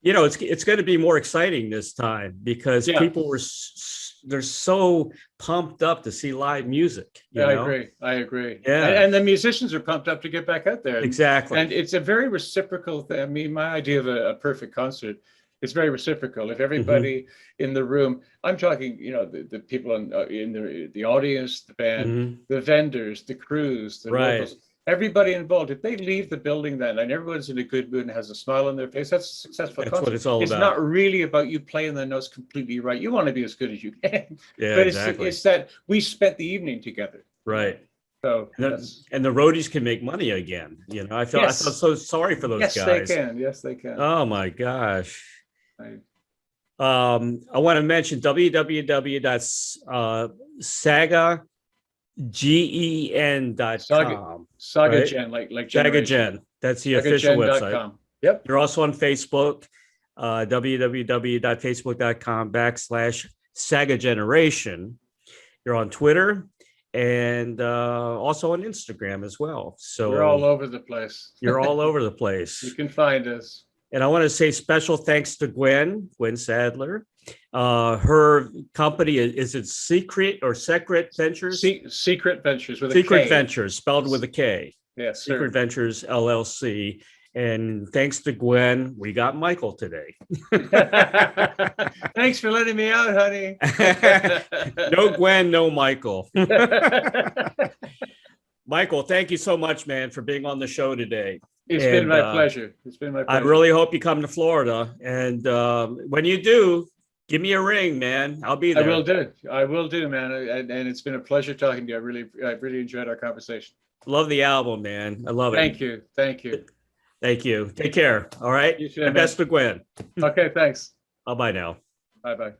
It's going to be more exciting this time because people they're so pumped up to see live music. I agree. Yeah. And the musicians are pumped up to get back out there. Exactly. And it's a very reciprocal thing. I mean, my idea of a perfect concert is very reciprocal. If everybody in the room, I'm talking, the people in the audience, the band, the vendors, the crews, the locals, everybody involved, if they leave the building that night and everyone's in a good mood and has a smile on their face, that's a successful concert. What it's all about. It's not really about you playing the notes completely right. You want to be as good as you can. Yeah, but exactly. It's that we spent the evening together. Right. So and the roadies can make money again. I feel so sorry for those guys. Yes, they can. Oh my gosh. I want to mention www.sagagen.com. Saga Gen, like Saga Gen. That's the official website. Yep. You're also on Facebook, www.facebook.com/Saga Generation. You're on Twitter and also on Instagram as well. So we're all over the place. You're all over the place. You can find us. And I want to say special thanks to Gwen Sadler. Her company is it Secret Ventures? Secret Ventures with a Secret K. Ventures spelled with a K. Yes, Secret Ventures LLC. And thanks to Gwen, we got Michael today. Thanks for letting me out, honey. No Gwen, no Michael. Michael, thank you so much, man, for being on the show today. It's been my pleasure. I really hope you come to Florida. And when you do, give me a ring, man. I'll be there. I will do, man. And it's been a pleasure talking to you. I really enjoyed our conversation. Love the album, man. I love it. Thank you. Thank you. Take care. All right. You too, and best to Gwen. Okay, thanks. Bye now. Bye.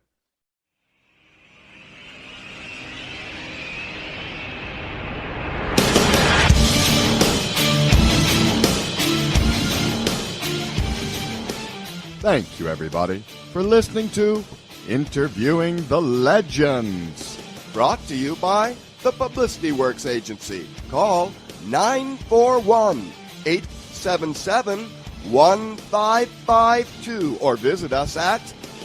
Thank you, everybody, for listening to Interviewing the Legends. Brought to you by the Publicity Works Agency. Call 941-877-1552 or visit us at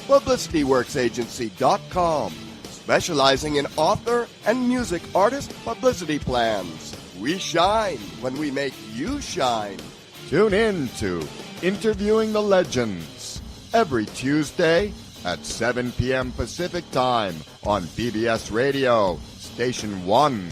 publicityworksagency.com, specializing in author and music artist publicity plans. We shine when we make you shine. Tune in to Interviewing the Legends every Tuesday at 7 p.m. Pacific Time on PBS Radio, Station 1.